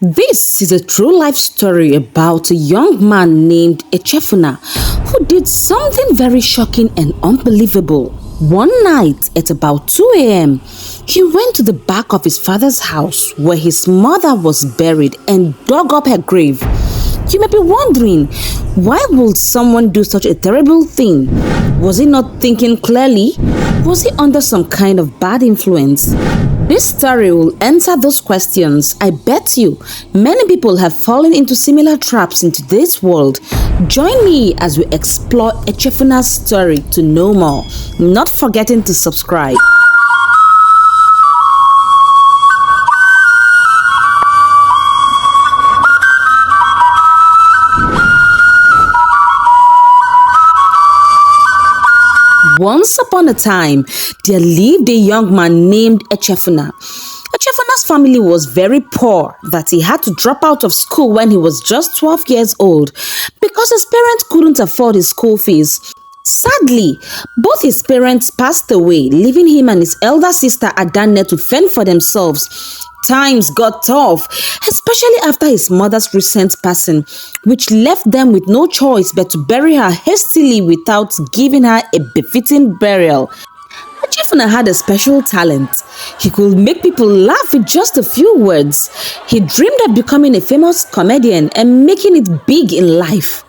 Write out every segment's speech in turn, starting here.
This is a true life story about a young man named Echefuna who did something very shocking and unbelievable. One night at about 2 a.m., he went to the back of his father's house where his mother was buried and dug up her grave. You may be wondering, why would someone do such a terrible thing? Was he not thinking clearly? Was he under some kind of bad influence? This story will answer those questions. I bet you many people have fallen into similar traps in today's world. Join me as we explore Echefuna's story to know more, not forgetting to subscribe. Once upon a time, there lived a young man named Echefuna. Echefuna's family was very poor that he had to drop out of school when he was just 12 years old because his parents couldn't afford his school fees. Sadly, both his parents passed away, leaving him and his elder sister Adane to fend for themselves. Times got tough, especially after his mother's recent passing, which left them with no choice but to bury her hastily without giving her a befitting burial. Echefuna had a special talent. He could make people laugh with just a few words. He dreamed of becoming a famous comedian and making it big in life.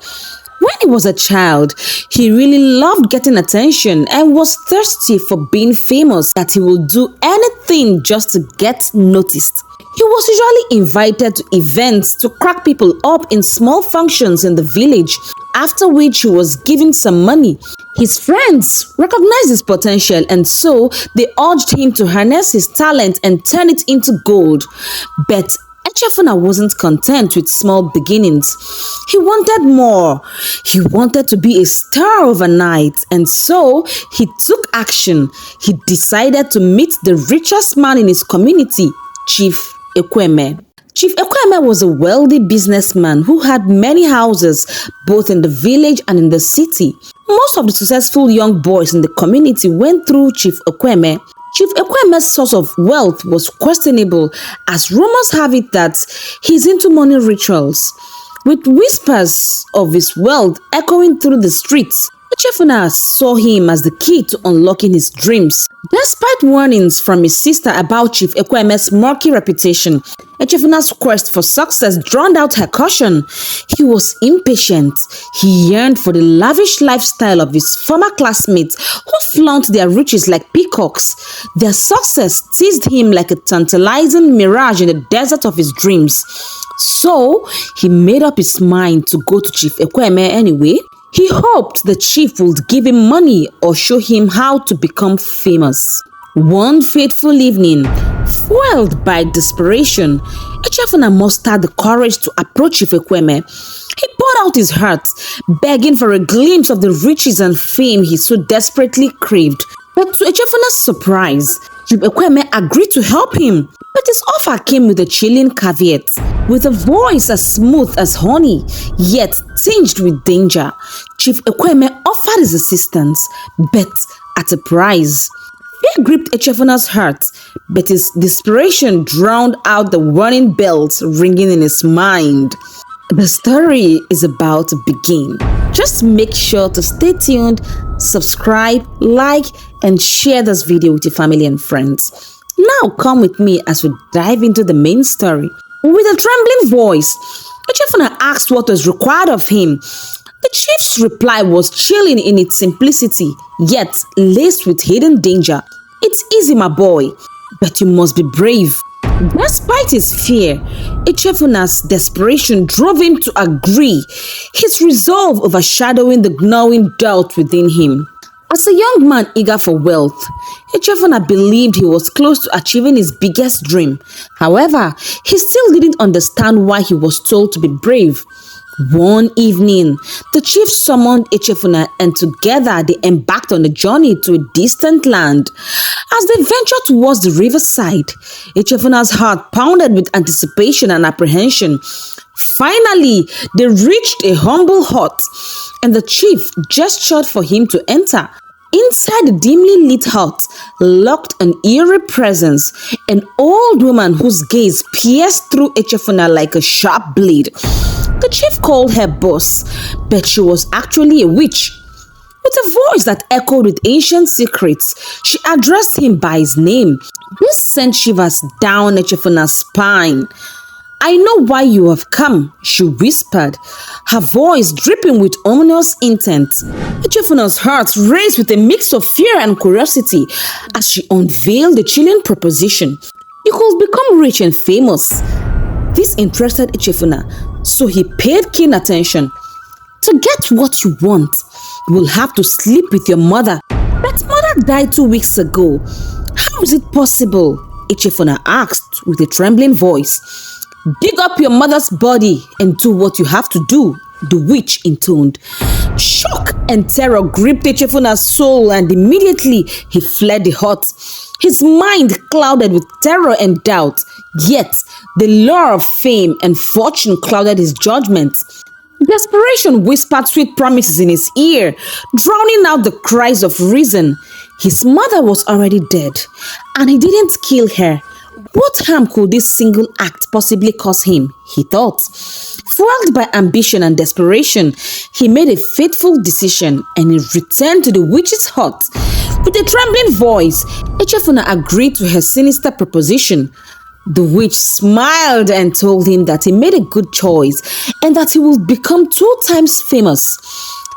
When he was a child, he really loved getting attention and was thirsty for being famous, that he would do anything just to get noticed. He was usually invited to events to crack people up in small functions in the village, after which he was given some money. His friends recognized his potential, and so they urged him to harness his talent and turn it into gold. But Echefuna wasn't content with small beginnings. He wanted more. He wanted to be a star overnight, and so he took action. He decided to meet the richest man in his community, Chief Ekweme. Chief Ekweme was a wealthy businessman who had many houses both in the village and in the city. Most of the successful young boys in the community went through Chief Ekweme. Chief Ekweme's source of wealth was questionable, as rumors have it that he's into money rituals, with whispers of his wealth echoing through the streets. Echefuna saw him as the key to unlocking his dreams. Despite warnings from his sister about Chief Ekweme's murky reputation, Echefuna's quest for success drowned out her caution. He was impatient. He yearned for the lavish lifestyle of his former classmates who flaunt their riches like peacocks. Their success teased him like a tantalizing mirage in the desert of his dreams. So, he made up his mind to go to Chief Ekweme anyway. He hoped the chief would give him money or show him how to become famous. One fateful evening, fueled by desperation, Echefuna mustered the courage to approach Chief Ekweme. He poured out his heart, begging for a glimpse of the riches and fame he so desperately craved. But to Echefuna's surprise, Chief Ekweme agreed to help him. But his offer came with a chilling caveat. With a voice as smooth as honey, yet tinged with danger, Chief Ekweme offered his assistance, but at a price. Fear gripped Echefuna's heart, but his desperation drowned out the warning bells ringing in his mind. The story is about to begin. Just make sure to stay tuned, subscribe, like, and share this video with your family and friends. Now come with me as we dive into the main story. With a trembling voice, Echefuna asked what was required of him. The chief's reply was chilling in its simplicity, yet laced with hidden danger. "It's easy, my boy, but you must be brave." Despite his fear, Echefuna's desperation drove him to agree, his resolve overshadowing the gnawing doubt within him. As a young man eager for wealth, Echefuna believed he was close to achieving his biggest dream. However, he still didn't understand why he was told to be brave. One evening, the chief summoned Echefuna, and together they embarked on a journey to a distant land. As they ventured towards the riverside, Echefuna's heart pounded with anticipation and apprehension. Finally, they reached a humble hut, and the chief gestured for him to enter. Inside the dimly lit hut lurked an eerie presence, an old woman whose gaze pierced through Echefuna like a sharp blade. The chief called her boss, but she was actually a witch. With a voice that echoed with ancient secrets, she addressed him by his name. This sent shivers down Echefuna's spine. "I know why you have come," she whispered, her voice dripping with ominous intent. Echefuna's heart raced with a mix of fear and curiosity as she unveiled the chilling proposition. "You could become rich and famous." This interested Echefuna, so he paid keen attention. "To get what you want, you will have to sleep with your mother." "But mother died 2 weeks ago. How is it possible?" Echefuna asked with a trembling voice. "Dig up your mother's body and do what you have to do," the witch intoned. Shock and terror gripped Echefuna's soul, and immediately he fled the hut. His mind clouded with terror and doubt, yet the lure of fame and fortune clouded his judgment. Desperation whispered sweet promises in his ear, drowning out the cries of reason. His mother was already dead, and he didn't kill her. What harm could this single act possibly cause him, he thought. Fueled by ambition and desperation, he made a fateful decision and he returned to the witch's hut. With a trembling voice, Echefuna agreed to her sinister proposition. The witch smiled and told him that he made a good choice and that he would become 2 times famous.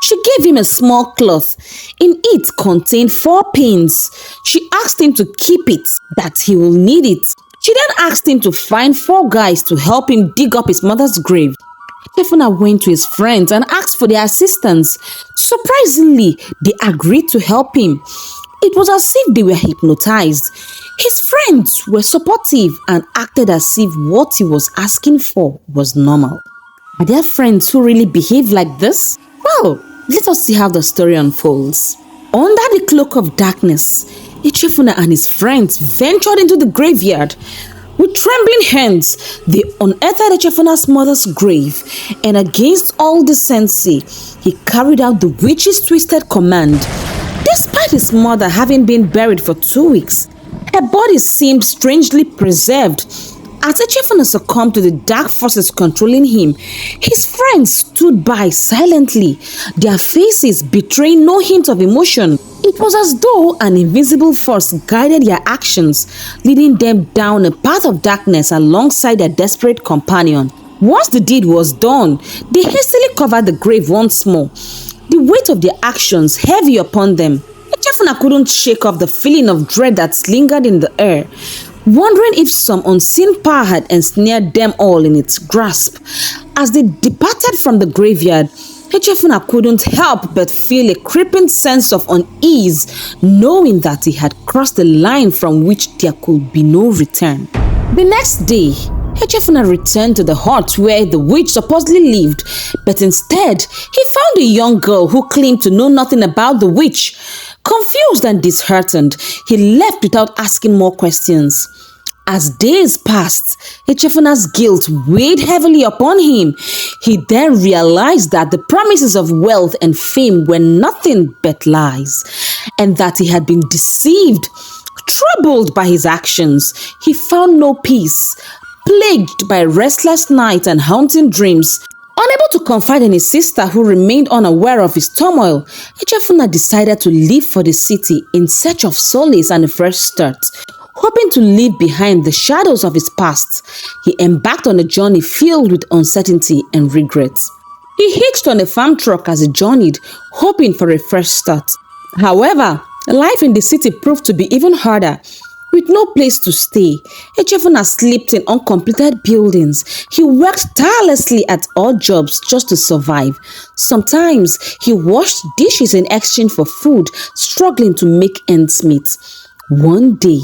She gave him a small cloth. In it contained 4 pins. She asked him to keep it, that he will need it. She then asked him to find 4 guys to help him dig up his mother's grave. Echefuna went to his friends and asked for their assistance. Surprisingly, they agreed to help him. It was as if they were hypnotized. His friends were supportive and acted as if what he was asking for was normal. Are there friends who really behave like this? Well, let us see how the story unfolds. Under the cloak of darkness, Echefuna and his friends ventured into the graveyard. With trembling hands, they unearthed Echefuna's mother's grave, and against all decency, he carried out the witch's twisted command. Despite his mother having been buried for 2 weeks, her body seemed strangely preserved. As Echefuna succumbed to the dark forces controlling him, his friends stood by silently, their faces betraying no hint of emotion. It was as though an invisible force guided their actions, leading them down a path of darkness alongside their desperate companion. Once the deed was done, they hastily covered the grave once more, the weight of their actions heavy upon them. Echefuna couldn't shake off the feeling of dread that lingered in the air, wondering if some unseen power had ensnared them all in its grasp. As they departed from the graveyard, Echefuna couldn't help but feel a creeping sense of unease, knowing that he had crossed the line from which there could be no return. The next day, Echefuna returned to the hut where the witch supposedly lived, but instead, he found a young girl who claimed to know nothing about the witch. Confused and disheartened, he left without asking more questions. As days passed, Echefuna's guilt weighed heavily upon him. He then realized that the promises of wealth and fame were nothing but lies, and that he had been deceived. Troubled by his actions, he found no peace. Plagued by restless nights and haunting dreams, unable to confide in his sister who remained unaware of his turmoil, Echefuna decided to leave for the city in search of solace and a fresh start. Hoping to leave behind the shadows of his past, he embarked on a journey filled with uncertainty and regret. He hitched on a farm truck as he journeyed, hoping for a fresh start. However, life in the city proved to be even harder. With no place to stay, Echefuna slept in uncompleted buildings. He worked tirelessly at odd jobs just to survive. Sometimes he washed dishes in exchange for food, struggling to make ends meet. One day,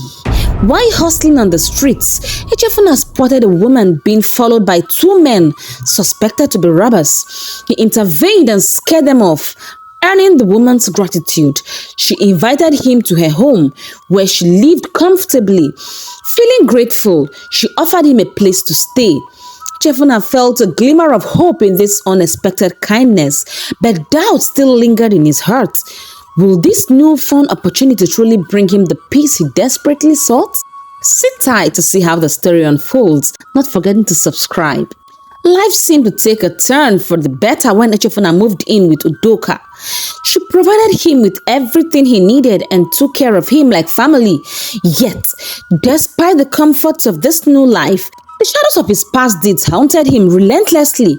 while hustling on the streets, Echefuna spotted a woman being followed by 2 men suspected to be robbers. He intervened and scared them off. Earning the woman's gratitude, she invited him to her home, where she lived comfortably. Feeling grateful, she offered him a place to stay. Echefuna felt a glimmer of hope in this unexpected kindness, but doubt still lingered in his heart. Will this new fun opportunity truly bring him the peace he desperately sought? Sit tight to see how the story unfolds, not forgetting to subscribe. Life seemed to take a turn for the better when Echefuna moved in with Udoka. She provided him with everything he needed and took care of him like family. Yet, despite the comforts of this new life, the shadows of his past deeds haunted him relentlessly.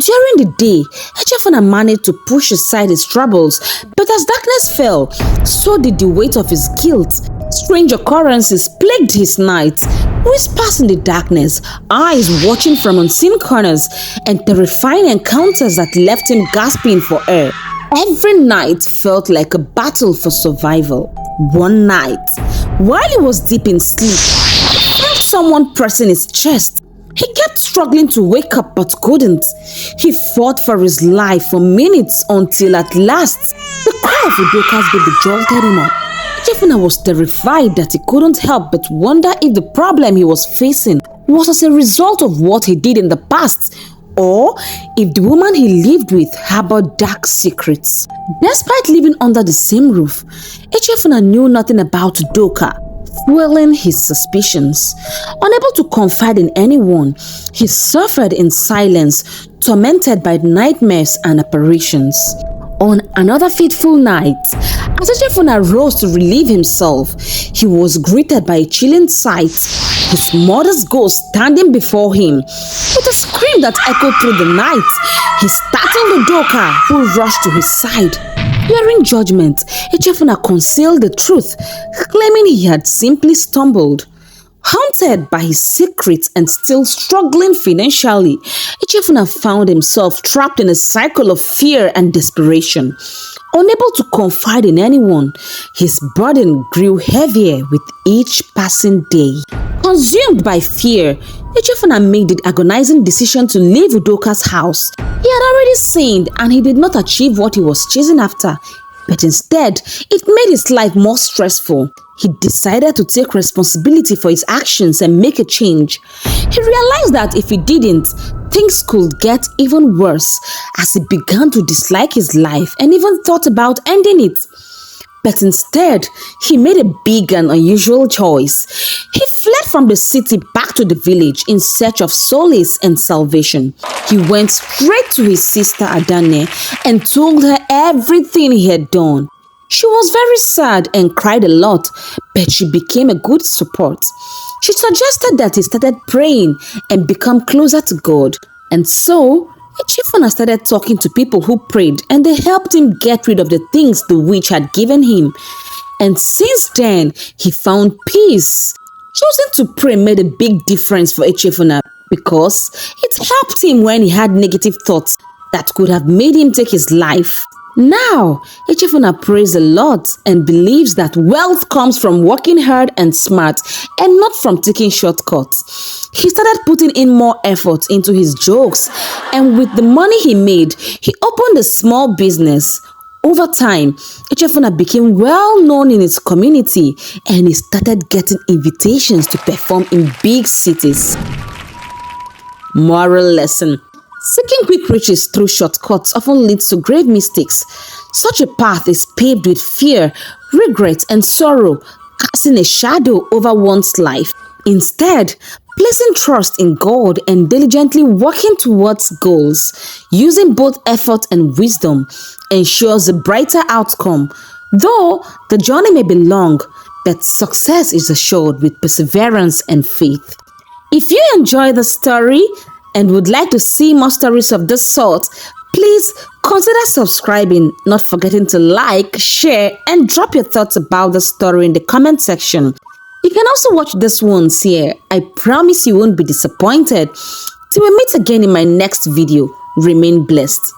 During the day, Echefuna managed to push aside his troubles, but as darkness fell, so did the weight of his guilt. Strange occurrences plagued his nights, whispers in the darkness, eyes watching from unseen corners, and terrifying encounters that left him gasping for air. Every night felt like a battle for survival. One night, while he was deep in sleep, he felt someone pressing his chest. He kept struggling to wake up but couldn't. He fought for his life for minutes until at last, the cry of Udoka's baby jolted him up. Echefuna was terrified that he couldn't help but wonder if the problem he was facing was as a result of what he did in the past, or if the woman he lived with harbored dark secrets. Despite living under the same roof, Echefuna knew nothing about Udoka, fueling his suspicions. Unable to confide in anyone, he suffered in silence, tormented by nightmares and apparitions. On another fateful night, as Echefuna rose to relieve himself, he was greeted by a chilling sight: his mother's ghost standing before him. With a scream that echoed through the night, he startled Udoka, who rushed to his side. Fearing judgment, Echefuna concealed the truth, claiming he had simply stumbled. Haunted by his secrets and still struggling financially, Echefuna found himself trapped in a cycle of fear and desperation. Unable to confide in anyone, his burden grew heavier with each passing day. Consumed by fear, Echefuna made the agonizing decision to leave Udoka's house. He had already sinned and he did not achieve what he was chasing after, but instead, it made his life more stressful. He decided to take responsibility for his actions and make a change. He realized that if he didn't, things could get even worse, as he began to dislike his life and even thought about ending it. But instead, he made a big and unusual choice. He fled from the city back to the village in search of solace and salvation. He went straight to his sister Adane and told her everything he had done. She was very sad and cried a lot, but she became a good support. She suggested that he started praying and become closer to God. And so, Echefuna started talking to people who prayed, and they helped him get rid of the things the witch had given him. And since then, he found peace. Choosing to pray made a big difference for Echefuna because it helped him when he had negative thoughts that could have made him take his life. Now, Echefuna prays a lot and believes that wealth comes from working hard and smart and not from taking shortcuts. He started putting in more effort into his jokes, and with the money he made, he opened a small business. Over time, Echefuna became well known in his community and he started getting invitations to perform in big cities. Moral lesson: seeking quick riches through shortcuts often leads to grave mistakes. Such a path is paved with fear, regret, and sorrow, casting a shadow over one's life. Instead, placing trust in God and diligently working towards goals, using both effort and wisdom, ensures a brighter outcome. Though the journey may be long, but success is assured with perseverance and faith. If you enjoy the story and would like to see more stories of this sort, please consider subscribing, not forgetting to like, share, and drop your thoughts about the story in the comment section. You can also watch this ones here. I promise you won't be disappointed. Till we meet again in my next video, remain blessed.